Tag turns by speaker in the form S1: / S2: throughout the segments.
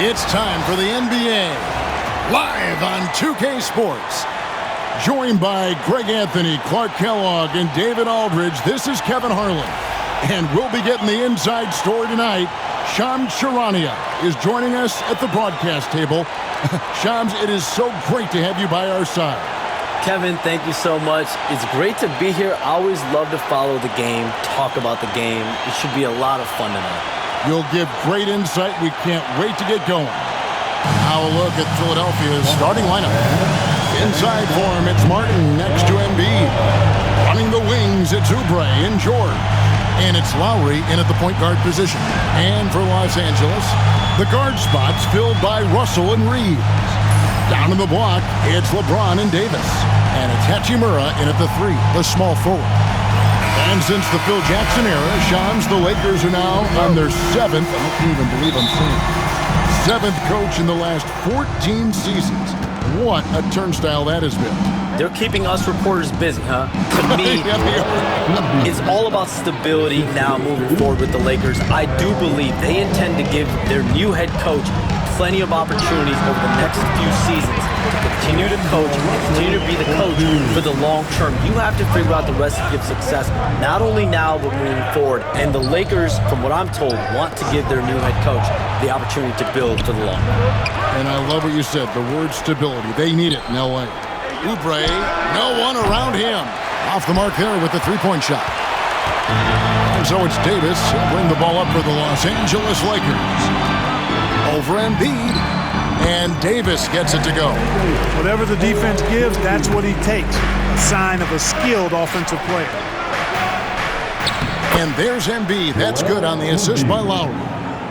S1: It's time for the NBA, live on 2K Sports. Joined by Greg Anthony, Clark Kellogg, and David Aldridge, this is Kevin Harlan. And we'll be getting the inside story tonight. Shams Charania is joining us at the broadcast table. Shams, it is so great to have you by our side.
S2: Kevin, thank you so much. It's great to be here. I always love to follow the game, talk about the game. It should be a lot of fun tonight.
S1: You'll give great insight. We can't wait to get going. Now a look at Philadelphia's starting lineup. Inside for him, it's Martin next to Embiid. Running the wings, it's Oubre and George. And it's Lowry in at the point guard position. And for Los Angeles, the guard spots filled by Russell and Reeves. Down in the block, it's LeBron and Davis. And it's Hachimura in at the three, the small forward. And since the Phil Jackson era, Shams, the Lakers are now on their seventh, I can't even believe I'm saying, seventh coach in the last 14 seasons. What a turnstile that has been.
S2: They're keeping us reporters busy, huh? To me, it's all about stability now moving forward with the Lakers. I do believe they intend to give their new head coach plenty of opportunities over the next few seasons to continue to coach and continue to be the coach for the long term. You have to figure out the recipe of success, not only now, but moving forward. And the Lakers, from what I'm told, want to give their new head coach the opportunity to build for the long term.
S1: And I love what you said, the word stability. They need it in L.A. Oubre, no one around him. Off the mark there with the three-point shot. And so it's Davis. He'll bring the ball up for the Los Angeles Lakers. Over Embiid, and Davis gets it to go.
S3: Whatever the defense gives, that's what he takes. A sign of a skilled offensive player.
S1: And there's Embiid. That's good on the assist by Lowry.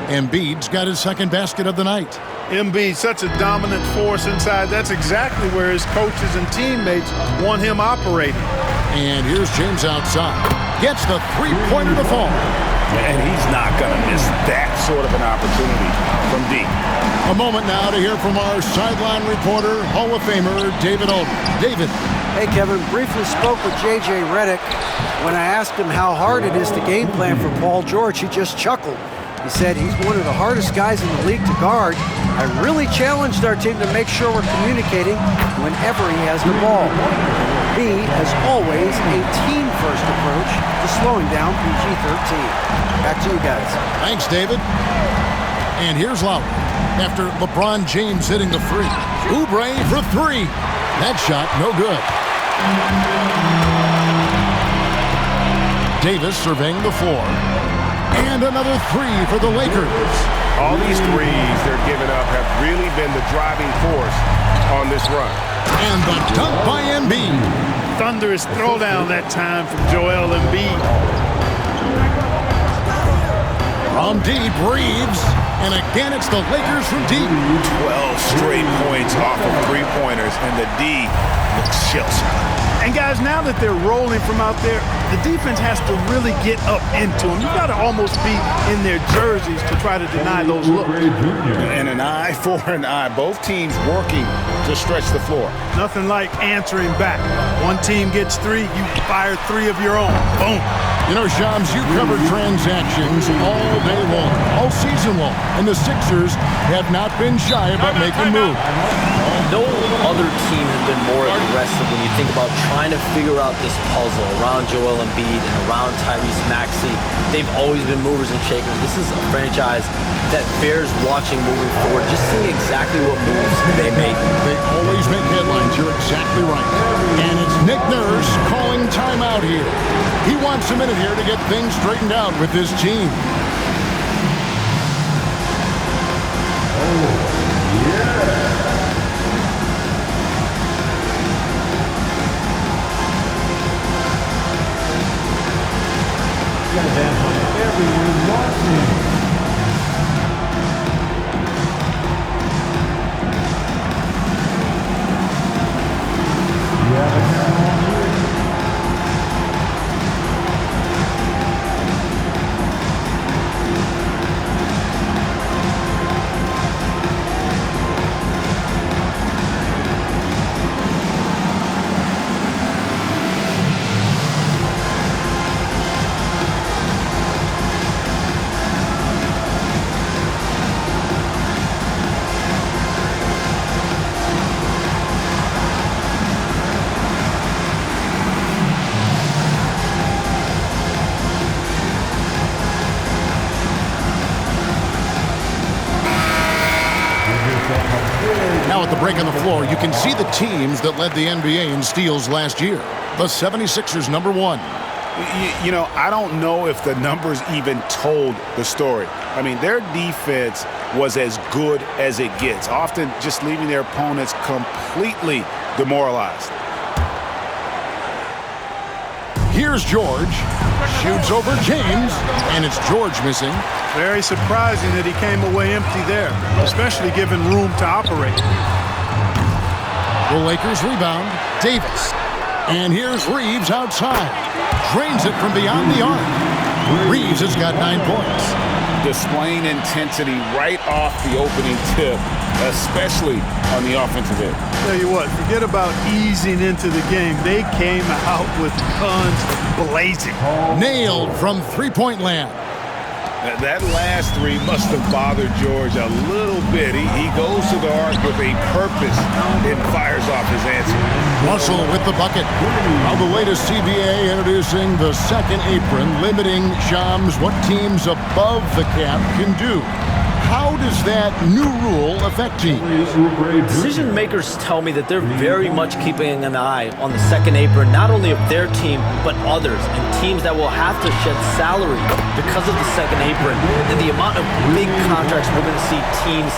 S1: Embiid's got his second basket of the night.
S3: Embiid, such a dominant force inside. That's exactly where his coaches and teammates want him operating.
S1: And here's James outside. Gets the three-pointer to fall.
S4: And he's not going to miss that sort of an opportunity from deep.
S1: A moment now to hear from our sideline reporter, Hall of Famer David Aldridge. David.
S5: Hey, Kevin. Briefly spoke with J.J. Redick. When I asked him how hard it is to game plan for Paul George, he just chuckled. He said he's one of the hardest guys in the league to guard. I really challenged our team to make sure we're communicating whenever he has the ball. B, as always, a team-first approach to slowing down PG-13. Back to you guys.
S1: Thanks, David. And here's Lowry. After LeBron James hitting the free. Oubre for three. That shot, no good. Davis surveying the floor. And another three for the Lakers.
S4: All these threes they're giving up have really been the driving force on this run.
S1: And the dunk by Embiid.
S3: Thunderous throwdown that time from Joel Embiid.
S4: From deep, Reeves. And again, it's the Lakers from deep. 12 straight points off of three-pointers, and the D looks shell-shocked.
S3: And guys, now that they're rolling from out there, the defense has to really get up into them. You've got to almost be in their jerseys to try to deny those looks.
S4: And an eye for an eye. Both teams working to stretch the floor.
S3: Nothing like answering back. One team gets three, you fire three of your own. Boom.
S1: You know, Shams, you covered transactions all day long, all season long, and the Sixers have not been shy about making moves.
S2: No other team has been more aggressive when you think about trying to figure out this puzzle around Joel Embiid and around Tyrese Maxey. They've always been movers and shakers. This is a franchise that bears watching moving forward, just seeing exactly what moves they make.
S1: They always make headlines. You're exactly right. And it's Nick Nurse calling timeout here. He wants a minute here to get things straightened out with his team.
S6: Everyone watching. You have a camera on you.
S1: Now at the break on the floor, you can see the teams that led the NBA in steals last year. The 76ers, number 1.
S4: You know, I don't know if the numbers even told the story. I mean, their defense was as good as it gets, often just leaving their opponents completely demoralized.
S1: Here's George. Shoots over James, and it's George missing.
S3: Very surprising that he came away empty there, especially given room to operate.
S1: The Lakers rebound. Davis. And here's Reeves outside. Drains it from beyond the arc. Reeves has got 9 points.
S4: Displaying intensity right off the opening tip, especially on the offensive end.
S3: Tell you what, forget about easing into the game. They came out with guns blazing.
S1: Nailed from three-point land.
S4: That last three must have bothered George a little bit. He goes to the arc with a purpose and fires off his answer.
S1: Russell with the bucket. Now the latest CBA introducing the second apron, limiting Shams what teams above the cap can do. How does that new rule affect teams?
S2: Decision makers tell me that they're very much keeping an eye on the second apron, not only of their team, but others, and teams that will have to shed salary because of the second apron, and the amount of big contracts we're going to see teams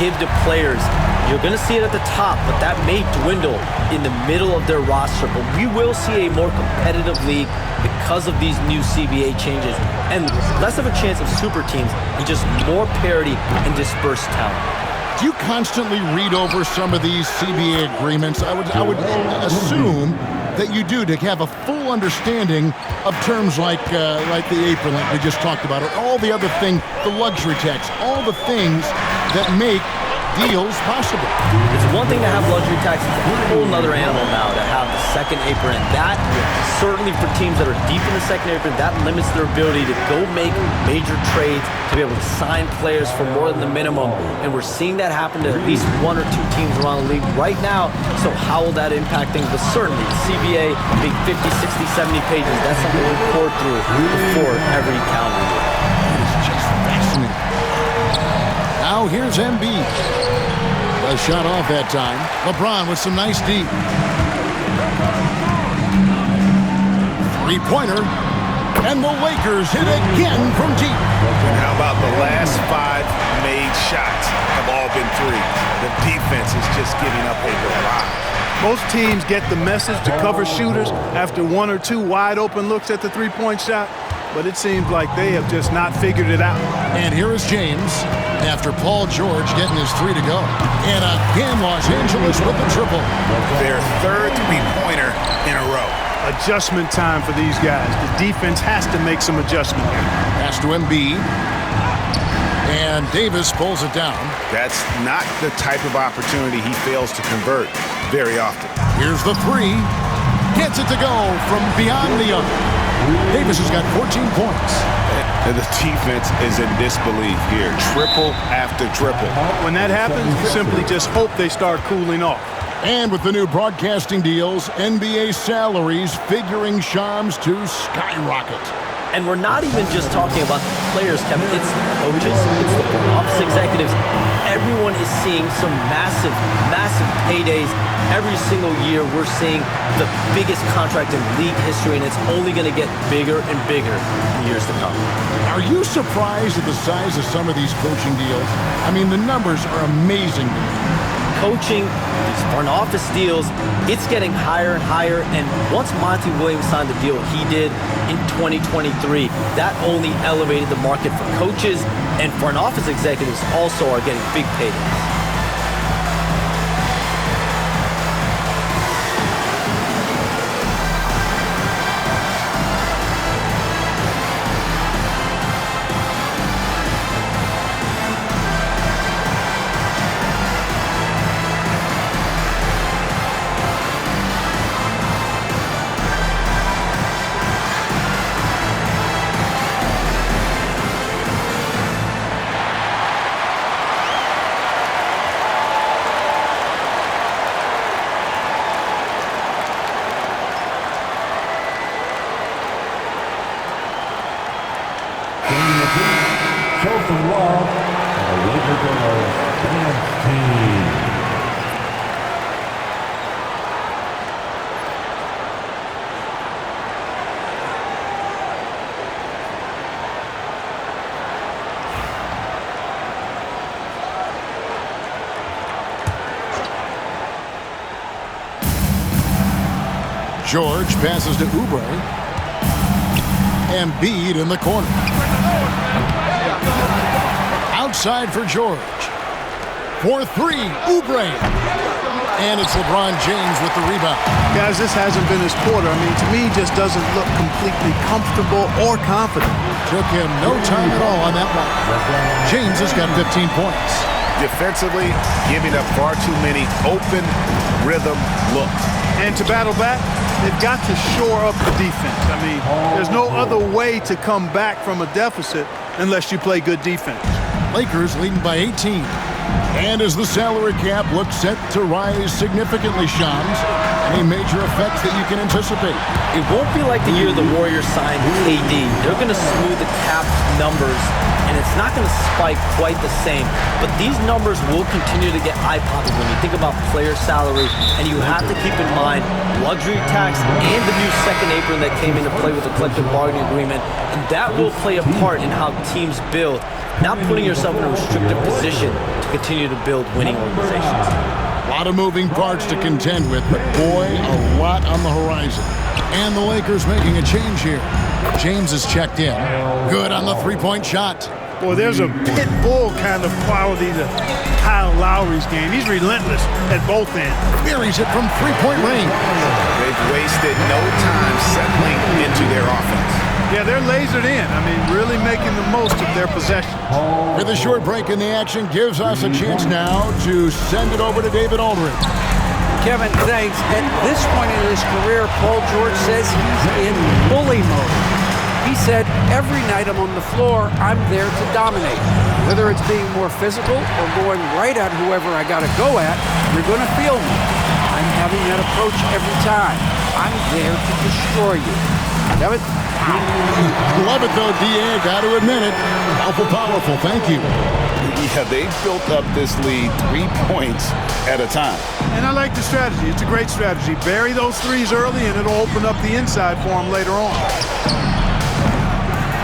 S2: give to players. You're going to see it at the top, but that may dwindle in the middle of their roster. But we will see a more competitive league because of these new CBA changes, and less of a chance of super teams and just more parity and dispersed talent.
S1: Do you constantly read over some of these CBA agreements? I would assume that you do, to have a full understanding of terms like the apron like we just talked about, or all the other things, the luxury tax, all the things that make deals possible.
S2: It's one thing to have luxury tax, it's a whole nother animal now to have the second apron, and that certainly for teams that are deep in the second apron, that limits their ability to go make major trades, to be able to sign players for more than the minimum, and we're seeing that happen to at least 1 or 2 teams around the league right now. So how will that impact things? But certainly the CBA being 50, 60, 70 pages, that's something we pour through before every calendar year.
S1: It is just fascinating. Now here's Embiid. A shot off that time. LeBron with some nice deep. Three-pointer. And the Lakers hit again from deep.
S4: And how about the last 5 made shots have all been threes? The defense is just giving up a barrage.
S3: Most teams get the message to cover shooters after 1 or 2 wide open looks at the three-point shot, but it seems like they have just not figured it out.
S1: And here is James after Paul George getting his 3 to go. And again, Los Angeles with the triple.
S4: Their 3rd three-pointer in a row.
S3: Adjustment time for these guys. The defense has to make some adjustment here.
S1: Pass to Embiid. And Davis pulls it down.
S4: That's not the type of opportunity he fails to convert very often.
S1: Here's the 3. Gets it to go from beyond the arc. Davis has got 14 points.
S4: And the defense is in disbelief here. Triple after triple.
S3: When that happens, you simply just hope they start cooling off.
S1: And with the new broadcasting deals, NBA salaries figuring Shams to skyrocket.
S2: And we're not even just talking about the players, Kevin. It's the coaches, it's the front office executives. Everyone is seeing some massive, massive paydays. Every single year, we're seeing the biggest contract in league history, and it's only going to get bigger and bigger in years to come.
S1: Are you surprised at the size of some of these coaching deals? I mean, the numbers are amazing.
S2: Coaching, these front office deals, it's getting higher and higher. And once Monty Williams signed the deal he did in 2023, that only elevated the market for coaches, and front office executives also are getting big paydays.
S6: Show some love to the Lakers dance team.
S1: George passes to Oubre. Embiid in the corner. Outside for George. For three, Oubre. And it's LeBron James with the rebound.
S3: Guys, this hasn't been his quarter. I mean, to me, he just doesn't look completely comfortable or confident.
S1: Took him no time at all on that one. James has got 15 points.
S4: Defensively, giving up far too many open rhythm looks.
S3: And to battle back, they've got to shore up the defense. I mean, there's no other way to come back from a deficit unless you play good defense.
S1: Lakers leading by 18. And as the salary cap looks set to rise significantly, Shams, any major effects that you can anticipate?
S2: It won't be like the year the Warriors signed AD. They're going to smooth the cap numbers, and it's not going to spike quite the same. But these numbers will continue to get eye-popping when you think about player salary, and you have to keep in mind luxury tax and the new second apron that came into play with the collective bargaining agreement, and that will play a part in how teams build, not putting yourself in a restricted position to continue to build winning organizations.
S1: A lot of moving parts to contend with, but boy, a lot on the horizon. And the Lakers making a change here. James is checked in. Good on the three-point shot.
S3: Boy, there's a pit bull kind of quality to Kyle Lowry's game. He's relentless at both ends.
S1: Buries it from three-point range.
S4: They've wasted no time settling into their offense.
S3: Yeah, they're lasered in. I mean, really making the most of their possession.
S1: With a short break in the action, gives us a chance now to send it over to David Aldridge.
S5: Kevin, thanks. At this point in his career, Paul George says he's in bully mode. He said, every night I'm on the floor, I'm there to dominate. Whether it's being more physical or going right at whoever I got to go at, you're going to feel me. I'm having that approach every time. I'm there to destroy you. Kevin?
S1: Love it, though, D.A. Got to admit it. Powerful. Thank you.
S4: Yeah, they've built up this lead 3 points at a time.
S3: And I like the strategy. It's a great strategy. Bury those threes early, and it'll open up the inside for them later on.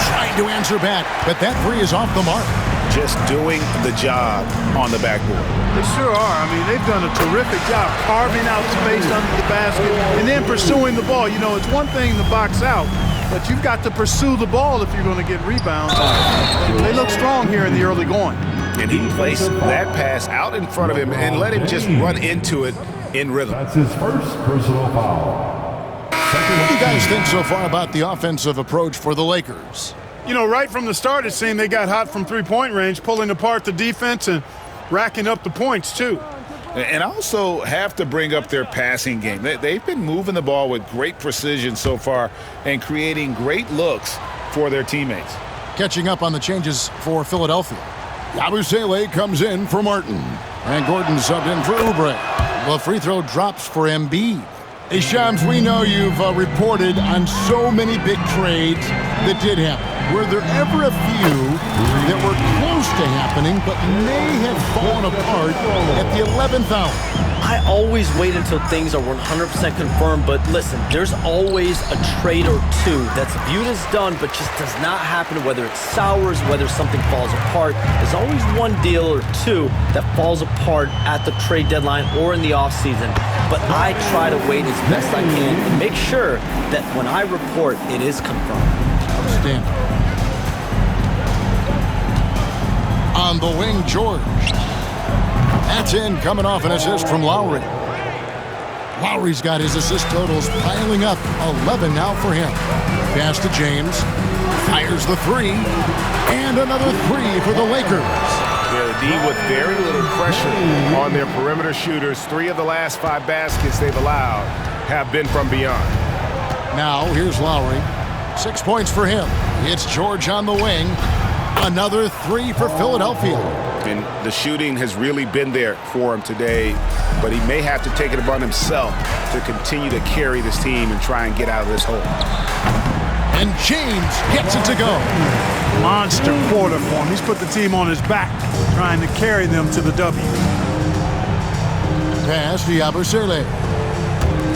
S1: Trying to answer back, but that three is off the mark.
S4: Just doing the job on the backboard.
S3: They sure are. I mean, they've done a terrific job carving out space under the basket and then pursuing the ball. You know, it's one thing to box out, but you've got to pursue the ball if you're going to get rebounds. They look strong here in the early going.
S4: And he placed that pass out in front of him and let him just run into it in rhythm.
S6: That's his first personal foul.
S1: What do you guys think so far about the offensive approach for the Lakers?
S3: You know, right from the start, it seemed they got hot from three-point range, pulling apart the defense and racking up the points, too.
S4: And also have to bring up their passing game. They've been moving the ball with great precision so far and creating great looks for their teammates.
S1: Catching up on the changes for Philadelphia. Yabusele comes in for Martin. And Gordon subbed in for Oubre. The free throw drops for Embiid. Hey, Shams, we know you've reported on so many big trades that did happen. Were there ever a few that were close to happening but may have fallen apart at the 11th hour?
S2: I always wait until things are 100% confirmed, but listen, there's always a trade or two that's viewed as done but just does not happen, whether it sours, whether something falls apart. There's always one deal or two that falls apart at the trade deadline or in the offseason, but I try to wait as best I can and make sure that when I report, it is confirmed.
S1: Outstanding. On the wing, George. That's in, coming off an assist from Lowry. Lowry's got his assist totals piling up. 11 now for him. Pass to James. Fires the three. And another three for the Lakers.
S7: Yeah, the D with very little pressure on their perimeter shooters. 3 of the last 5 baskets they've allowed have been from beyond.
S1: Now, here's Lowry. 6 points for him. It's George on the wing. Another three for Philadelphia.
S4: And the shooting has really been there for him today, but he may have to take it upon himself to continue to carry this team and try and get out of this hole.
S1: And James gets it to go.
S3: Monster quarter for him. He's put the team on his back, trying to carry them to the W.
S1: Pass to Yabusele.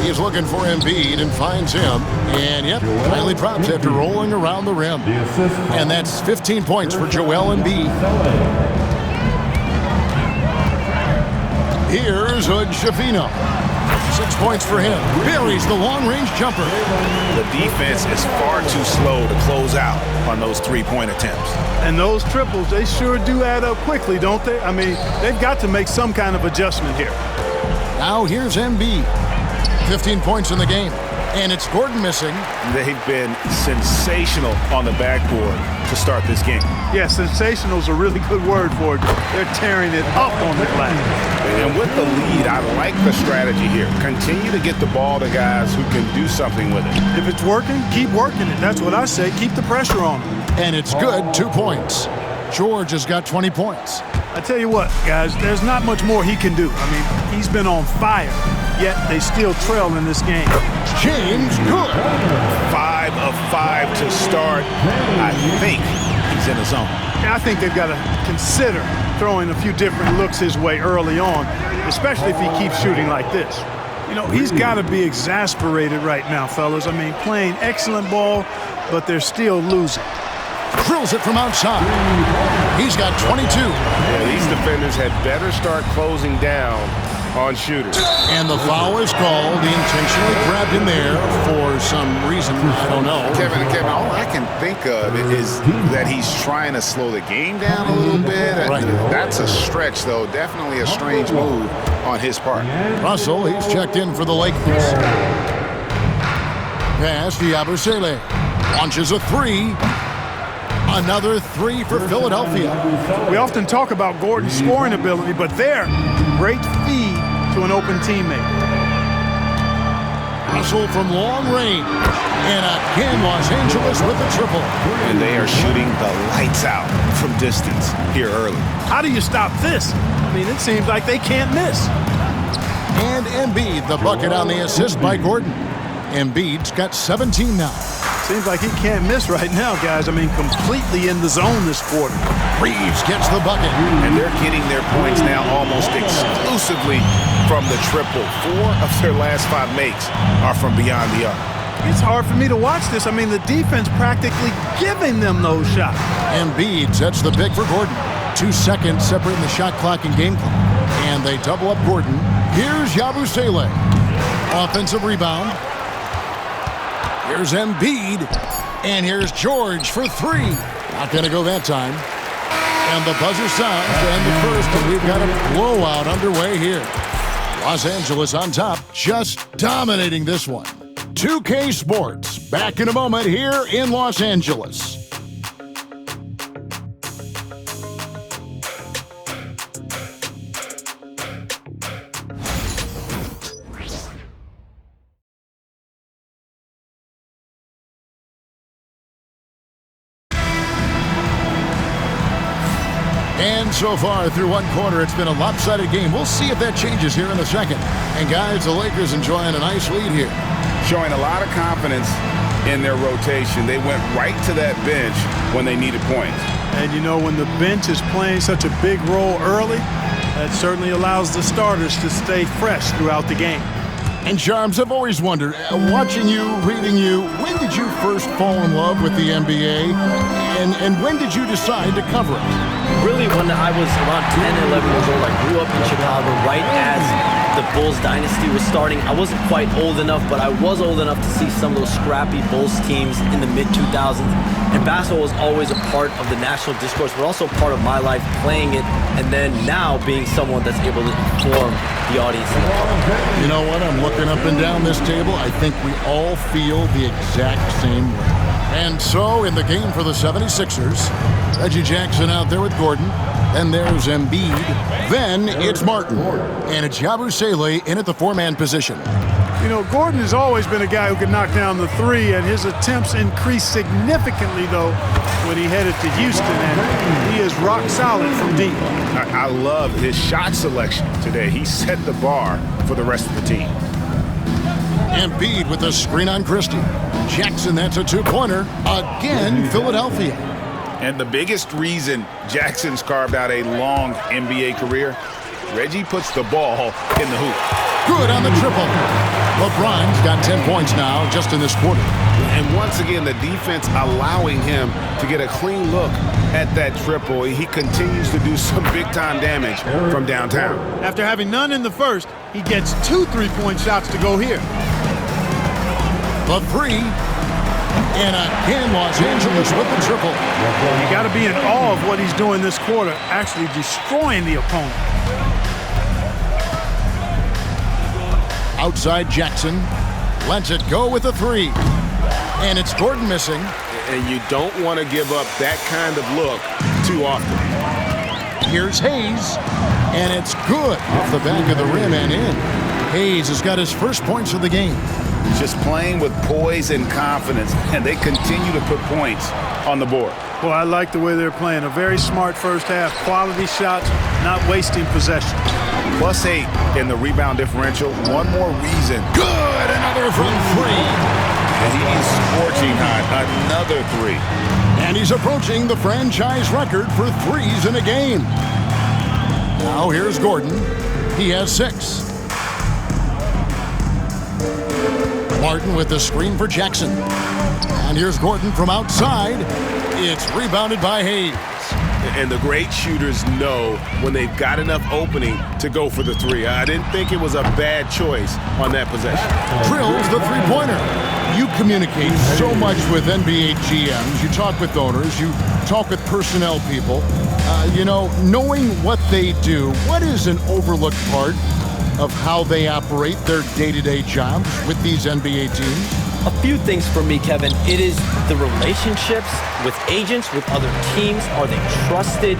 S1: He's looking for Embiid and finds him. And, yep, highly props after rolling around the rim. And that's 15 points for Joel Embiid. Here's Hood Schifino. 6 points for him. Buries the long-range jumper.
S4: The defense is far too slow to close out on those three-point attempts.
S3: And those triples, they sure do add up quickly, don't they? I mean, they've got to make some kind of adjustment here.
S1: Now here's Embiid. 15 points in the game. And it's Gordon missing.
S4: They've been sensational on the backboard to start this game.
S3: Yeah, sensational is a really good word for it. They're tearing it up on the glass.
S4: And with the lead, I like the strategy here. Continue to get the ball to guys who can do something with it.
S3: If it's working, keep working it. That's what I say. Keep the pressure on them.
S1: And it's good, 2 points. George has got 20 points.
S3: I tell you what, guys, there's not much more he can do. I mean, he's been on fire, yet they still trail in this game.
S1: James, good.
S4: 5 of 5 to start. I think he's in the zone.
S3: And I think they've got to consider throwing a few different looks his way early on, especially if he keeps shooting like this. You know, he's got to be exasperated right now, fellas. I mean, playing excellent ball, but they're still losing.
S1: Drills it from outside. He's got 22.
S7: Yeah, these defenders had better start closing down on shooters.
S1: And the foul is called. He intentionally grabbed him there for some reason. I don't know.
S4: Kevin, all I can think of is that he's trying to slow the game down a little bit.
S1: Right.
S4: That's a stretch, though. Definitely a strange move on his part.
S1: Russell, he's checked in for the Lakers. Pass to Yabusele. Launches a three. Another three for Philadelphia.
S3: We often talk about Gordon's scoring ability, but there, great feed to an open teammate.
S1: Russell from long range. And again, Los Angeles with a triple.
S4: And they are shooting the lights out from distance here early.
S3: How do you stop this? I mean, it seems like they can't miss.
S1: And Embiid, the bucket on the assist by Gordon. Embiid's got 17 now.
S3: Seems like he can't miss right now, guys. I mean, completely in the zone this quarter.
S1: Reeves gets the bucket.
S4: And they're getting their points now almost exclusively from the triple. 4 of their last 5 makes are from beyond the arc.
S3: It's hard for me to watch this. I mean, the defense practically giving them those shots.
S1: Embiid sets the pick for Gordon. 2 seconds separating the shot clock and game clock. And they double up Gordon. Here's Yabusele. Offensive rebound. Here's Embiid, and here's George for 3. Not going to go that time. And the buzzer sounds, and the first, and we've got a blowout underway here. Los Angeles on top, just dominating this one. 2K Sports, back in a moment here in Los Angeles. And so far, through one quarter, it's been a lopsided game. We'll see if that changes here in the second. And guys, the Lakers enjoying a nice lead here.
S4: Showing a lot of confidence in their rotation. They went right to that bench when they needed points.
S3: And you know, when the bench is playing such a big role early, that certainly allows the starters to stay fresh throughout the game.
S1: And Charms, I've always wondered, watching you, reading you, when did you first fall in love with the NBA? And when did you decide to cover it?
S2: Really, when I was around 10, 11 years old, I grew up in Chicago right as the Bulls dynasty was starting. I wasn't quite old enough, but I was old enough to see some of those scrappy Bulls teams in the mid-2000s. And basketball was always a part of the national discourse, but also part of my life playing it, and then now being someone that's able to inform the audience.
S1: You know what? I'm looking up and down this table. I think we all feel the exact same way. And so, in the game for the 76ers, Reggie Jackson out there with Gordon. Then there's Embiid. Then it's Martin. And it's Yabusele in at the 4-man position.
S3: You know, Gordon has always been a guy who can knock down the 3, and his attempts increased significantly, though, when he headed to Houston, and he is rock solid from deep.
S4: I love his shot selection today. He set the bar for the rest of the team.
S1: Embiid with the screen on Christie. Jackson, that's a 2-pointer. Again, Philadelphia.
S4: And the biggest reason Jackson's carved out a long NBA career, Reggie puts the ball in the hoop.
S1: Good on the triple. LeBron's got 10 points now just in this quarter.
S4: And once again, the defense allowing him to get a clean look at that triple. He continues to do some big-time damage from downtown.
S3: After having none in the first, he gets 2 3-point shots to go here.
S1: The three. And again, Los Angeles with the triple.
S3: You got to be in awe of what he's doing this quarter, actually destroying the opponent.
S1: Outside Jackson. Lets it go with a three. And it's Gordon missing.
S4: And you don't want to give up that kind of look too often.
S1: Here's Hayes. And it's good off the back of the rim and in. Hayes has got his first points of the game.
S4: Just playing with poise and confidence, and they continue to put points on the board.
S3: Well, I like the way they're playing. A very smart first half. Quality shots, not wasting possession.
S4: +8 in the rebound differential. One more reason.
S1: Good! Another from three.
S4: And he's scorching hot. Another three.
S1: And he's approaching the franchise record for threes in a game. Now here's Gordon. He has 6. Martin with the screen for Jackson. And here's Gordon from outside. It's rebounded by Hayes.
S4: And the great shooters know when they've got enough opening to go for the three. I didn't think it was a bad choice on that possession.
S1: Drills the three-pointer. You communicate so much with NBA GMs. You talk with owners. You talk with personnel people. Knowing what they do, what is an overlooked part of how they operate their day-to-day jobs with these NBA teams?
S2: A few things for me, Kevin. It is the relationships with agents, with other teams. Are they trusted?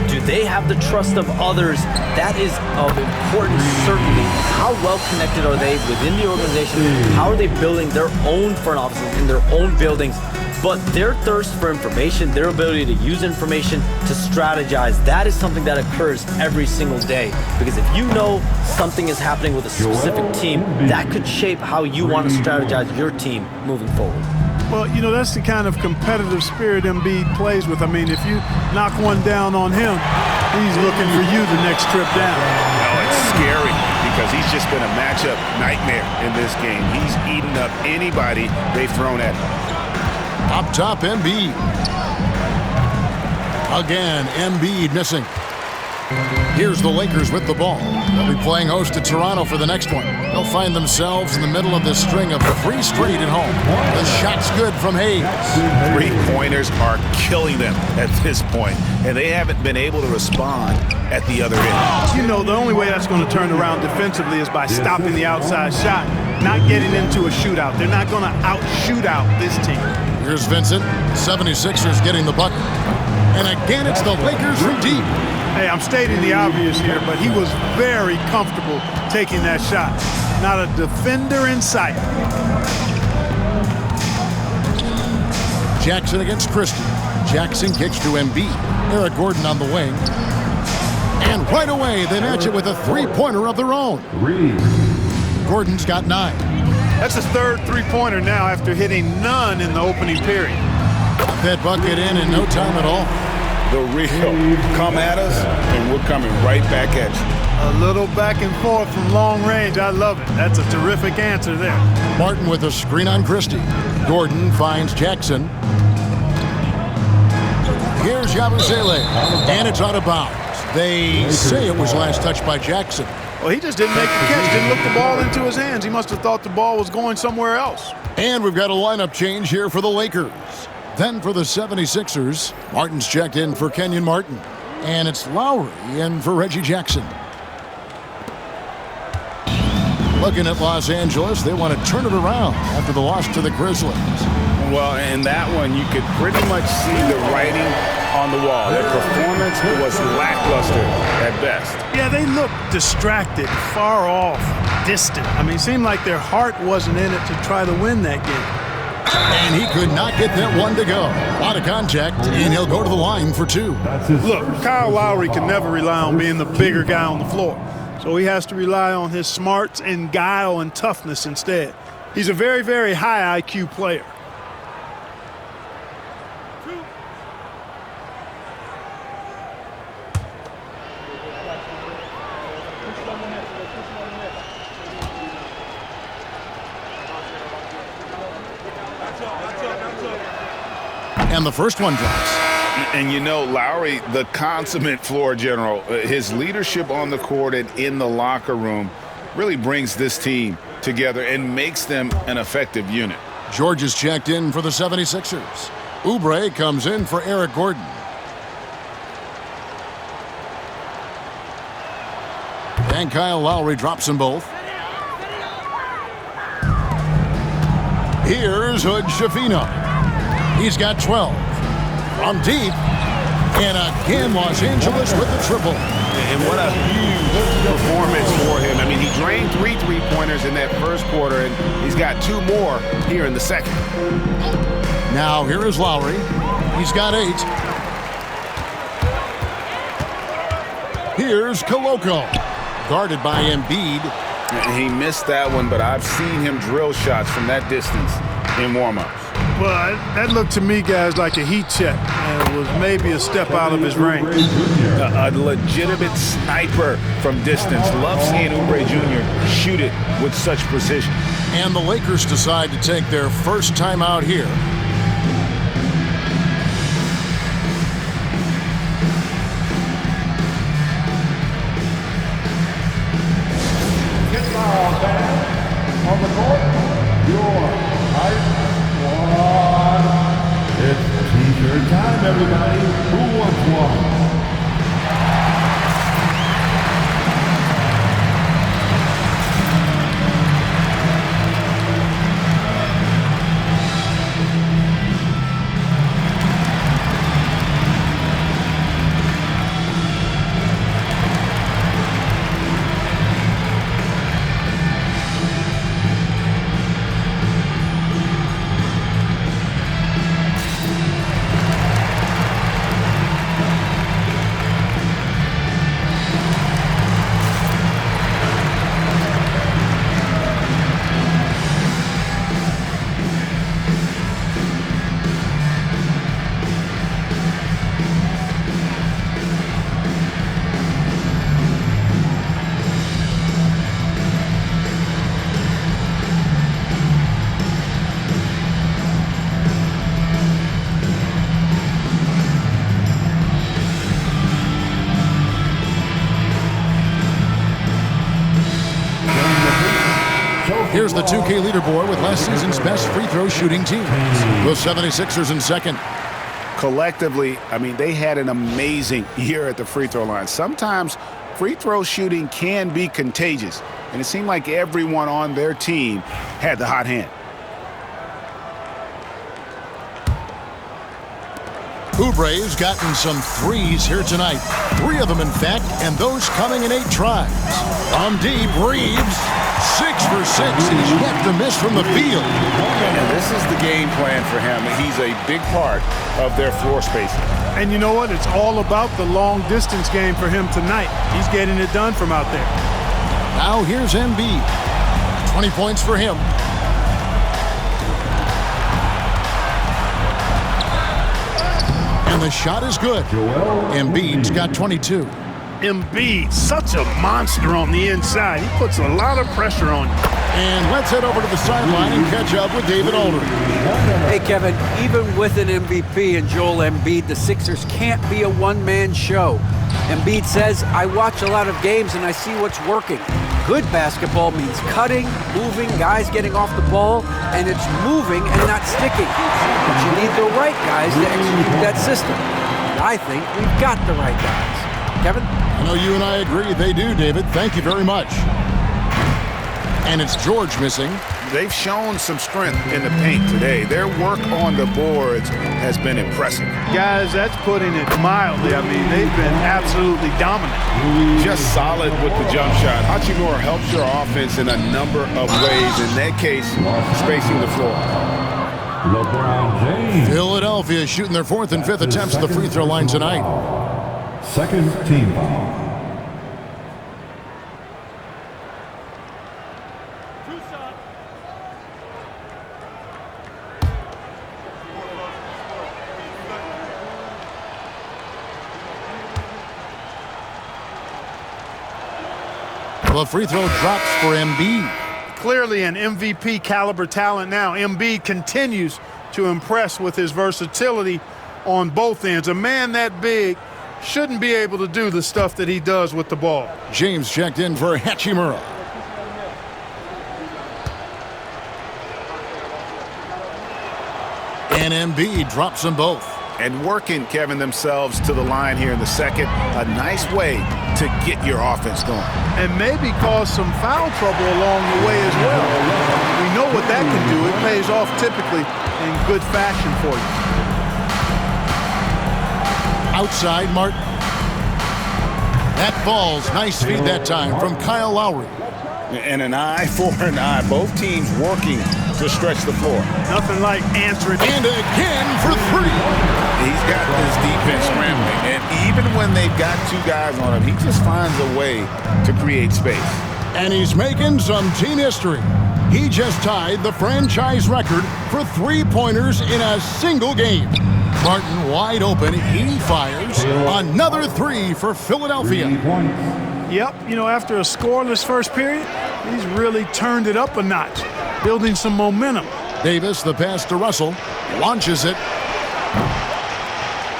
S2: Do they have the trust of others? That is of importance, certainly. How well connected are they within the organization? How are they building their own front offices in their own buildings? But their thirst for information, their ability to use information, to strategize, that is something that occurs every single day. Because if you know something is happening with a specific team, that could shape how you want to strategize your team moving forward.
S3: Well, that's the kind of competitive spirit Embiid plays with. I mean, if you knock one down on him, he's looking for you the next trip down.
S4: No, it's scary because he's just been a matchup nightmare in this game. He's eaten up anybody they've thrown at him.
S1: Up top, Embiid. Again, Embiid missing. Here's the Lakers with the ball. They'll be playing host to Toronto for the next one. They'll find themselves in the middle of this string of 3 straight at home. The shot's good from Hayes.
S4: 3-pointers are killing them at this point, and they haven't been able to respond at the other end.
S3: The only way that's going to turn around defensively is by stopping the outside shot, not getting into a shootout. They're not going to out-shoot out this team.
S1: Here's Vincent. 76ers getting the bucket. And again, it's the Lakers from deep.
S3: Hey, I'm stating the obvious here, but he was very comfortable taking that shot. Not a defender in sight.
S1: Jackson against Christie. Jackson kicks to Embiid. Eric Gordon on the wing. And right away, they match it with a 3-pointer of their own. Gordon's got 9.
S3: That's his 3rd 3-pointer now after hitting none in the opening period.
S1: That bucket in no time at all.
S4: The real come at us, and we're coming right back at you.
S3: A little back and forth from long range. I love it. That's a terrific answer there.
S1: Martin with a screen on Christie. Gordon finds Jackson. Here's Yabusele, and it's out of bounds. They say it was last touched by Jackson.
S3: Well, he just didn't make the catch, didn't look the ball into his hands. He must have thought the ball was going somewhere else.
S1: And we've got a lineup change here for the Lakers. Then for the 76ers, Martin's checked in for Kenyon Martin. And it's Lowry in for Reggie Jackson. Looking at Los Angeles, they want to turn it around after the loss to the Grizzlies.
S4: Well, in that one, you could pretty much see the writing on the wall. Their performance was lackluster at best.
S3: Yeah, they looked distracted, far off, distant. I mean, it seemed like their heart wasn't in it to try to win that game.
S1: And he could not get that one to go. A lot of contact, and he'll go to the line for 2.
S3: Look, Kyle Lowry can never rely on being the bigger guy on the floor. So he has to rely on his smarts and guile and toughness instead. He's a very, very high IQ player.
S1: And the first one drops.
S4: And you know, Lowry, the consummate floor general, his leadership on the court and in the locker room really brings this team together and makes them an effective unit.
S1: George is checked in for the 76ers. Oubre comes in for Eric Gordon. And Kyle Lowry drops them both. Here's Hood Schifino. He's got 12. From deep. And again, Los Angeles with the triple.
S4: And what a huge performance for him. I mean, he drained 3 3-pointers in that first quarter, and he's got 2 more here in the second.
S1: Now here is Lowry. He's got 8. Here's Koloko. Guarded by Embiid.
S4: He missed that one, but I've seen him drill shots from that distance in warm-ups.
S3: Well, that looked to me, guys, like a heat check. And it was maybe a step out of his range.
S4: A legitimate sniper from distance. Love seeing Oubre Jr. shoot it with such precision.
S1: And the Lakers decide to take their first time out here.
S6: On the court, your height squad. It's t-shirt time, everybody. Who wants one?
S1: Here's the 2K leaderboard with last season's best free throw shooting teams. The 76ers in second.
S4: Collectively, I mean, they had an amazing year at the free throw line. Sometimes free throw shooting can be contagious, and it seemed like everyone on their team had the hot hand.
S1: Oubre's gotten some threes here tonight. 3 of them, in fact, and those coming in 8 tries. From deep, Reeves, 6 for 6. He's yet to miss from the field.
S4: And this is the game plan for him. He's a big part of their floor spacing.
S3: And you know what? It's all about the long-distance game for him tonight. He's getting it done from out there.
S1: Now here's Embiid. 20 points for him. And the shot is good. Embiid's got 22.
S3: Embiid, such a monster on the inside. He puts a lot of pressure on you.
S1: And let's head over to the sideline and catch up with David Aldridge.
S5: Hey, Kevin, even with an MVP and Joel Embiid, the Sixers can't be a one-man show. Embiid says, I watch a lot of games and I see what's working. Good basketball means cutting, moving, guys getting off the ball, and it's moving and not sticking. But you need the right guys to execute that system. And I think we've got the right guys. Kevin?
S1: I know you and I agree. They do, David. Thank you very much. And it's George missing.
S4: They've shown some strength in the paint today. Their work on the boards has been impressive.
S3: Guys, that's putting it mildly. I mean, they've been absolutely dominant.
S4: Just solid with the jump shot. Hachimura helps your offense in a number of ways. In that case, spacing the floor.
S6: LeBron James.
S1: Philadelphia shooting their 4th and 5th attempts at the free throw line tonight.
S6: Second team foul.
S1: The free throw drops for Embiid.
S3: Clearly an MVP caliber talent now. Embiid continues to impress with his versatility on both ends. A man that big shouldn't be able to do the stuff that he does with the ball.
S1: James checked in for Hachimura. And Embiid drops them both.
S4: And working, Kevin, themselves to the line here in the second. A nice way to get your offense going.
S3: And maybe cause some foul trouble along the way as well. We know what that can do. It pays off typically in good fashion for you.
S1: Outside, Martin. That falls. Nice feed that time from Kyle Lowry.
S4: And an eye for an eye. Both teams working to stretch the floor.
S3: Nothing like answering.
S1: And again for three.
S4: He's got this defense scrambling. And even when they've got two guys on him, he just finds a way to create space.
S1: And he's making some team history. He just tied the franchise record for three-pointers in a single game. Martin wide open. He fires another three for Philadelphia.
S3: Yep, you know, after a scoreless first period, he's really turned it up a notch, building some momentum.
S1: Davis, the pass to Russell, launches it.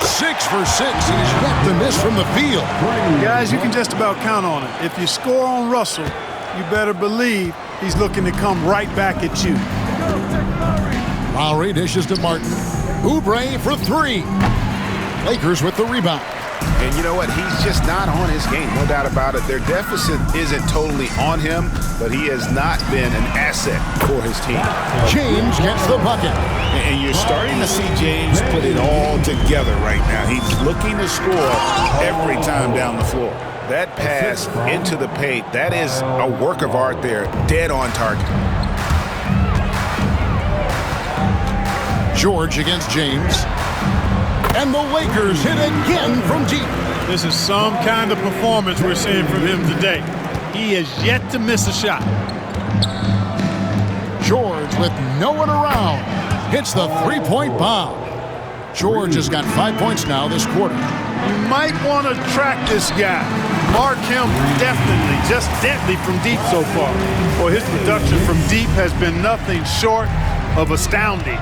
S1: 6 for 6. He's yet to miss from the field.
S3: Guys, you can just about count on it. If you score on Russell, you better believe he's looking to come right back at you.
S1: Lowry dishes to Martin. Oubre for three. Lakers with the rebound.
S4: And you know what? He's just not on his game, no doubt about it. Their deficit isn't totally on him, but he has not been an asset for his team.
S1: James gets the bucket.
S4: And you're starting to see James put it all together right now. He's looking to score every time down the floor. That pass into the paint, that is a work of art there, dead on target.
S1: George against James. And the Lakers hit again from deep.
S3: This is some kind of performance we're seeing from him today. He has yet to miss a shot.
S1: George with no one around hits the three-point bomb. George has got 5 points now this quarter.
S3: You might want to track this guy. Mark him definitely, just deadly from deep so far. Well, his production from deep has been nothing short of astounding.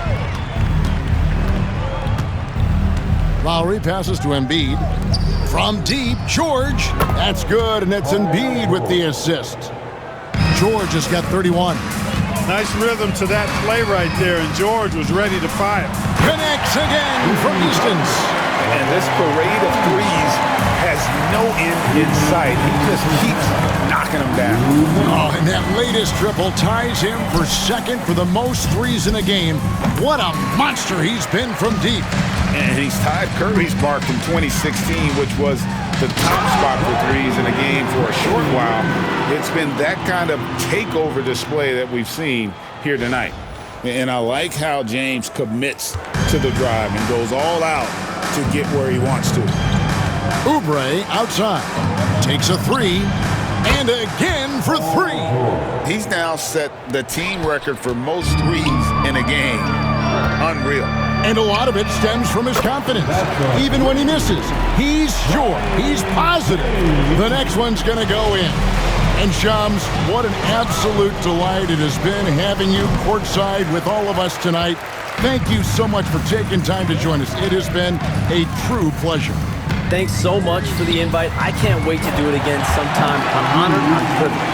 S1: Lowry passes to Embiid. From deep, George. That's good, and it's Embiid with the assist. George has got 31.
S3: Nice rhythm to that play right there, and George was ready to fire.
S1: Connects again from distance.
S4: And this parade of threes has no end in sight. He just keeps knocking them down.
S1: Oh, and that latest triple ties him for second for the most threes in a game. What a monster he's been from deep.
S4: And he's tied Curry's mark from 2016, which was the top spot for threes in a game for a short while. It's been that kind of takeover display that we've seen here tonight. And I like how James commits to the drive and goes all out to get where he wants to.
S1: Oubre outside. Takes a three. And again for three.
S4: He's now set the team record for most threes in a game. Unreal.
S1: And a lot of it stems from his confidence. Even when he misses, he's sure, he's positive the next one's going to go in. And Shams, what an absolute delight it has been having you courtside with all of us tonight. Thank you so much for taking time to join us. It has been a true pleasure.
S2: Thanks so much for the invite. I can't wait to do it again sometime. I'm honored. I'm privileged.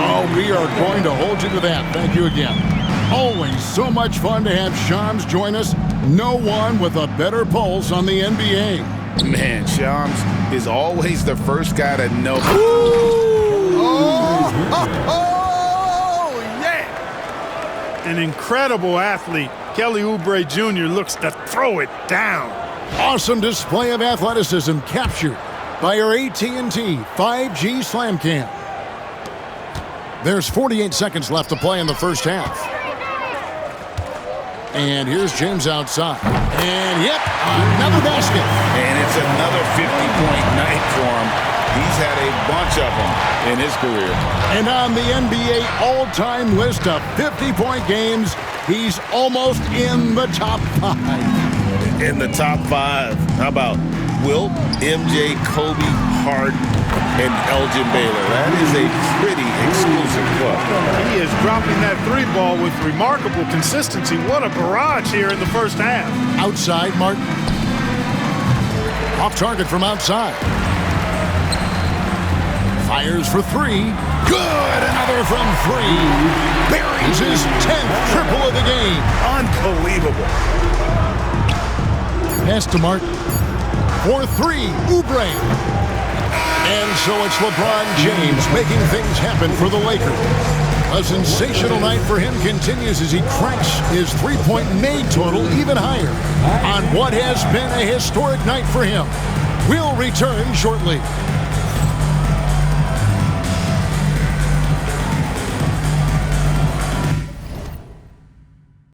S1: Oh, we are going to hold you to that. Thank you again. Always so much fun to have Shams join us. No one with a better pulse on the NBA.
S4: Man, Shams is always the first guy to know.
S3: Yeah! An incredible athlete. Kelly Oubre Jr. looks to throw it down.
S1: Awesome display of athleticism captured by our AT&T 5G Slam Cam. There's 48 seconds left to play in the first half. And here's James outside. And, yep, another basket.
S4: And it's another 50-point night for him. He's had a bunch of them in his career.
S1: And on the NBA all-time list of 50-point games, he's almost in the top 5.
S4: In the top 5. How about
S8: Wilt, MJ, Kobe, Harden, and Elgin Baylor. That is a pretty exclusive club.
S3: He is dropping that three ball with remarkable consistency. What a barrage here in the first half.
S1: Outside, Martin. Off target from outside. Fires for three. Good! Another from three. Buries his 10th triple of the game.
S4: Unbelievable.
S1: Pass to Martin. For three, Oubre. And so it's LeBron James making things happen for the Lakers. A sensational night for him continues as he cracks his three-point made total even higher on what has been a historic night for him. We'll return shortly.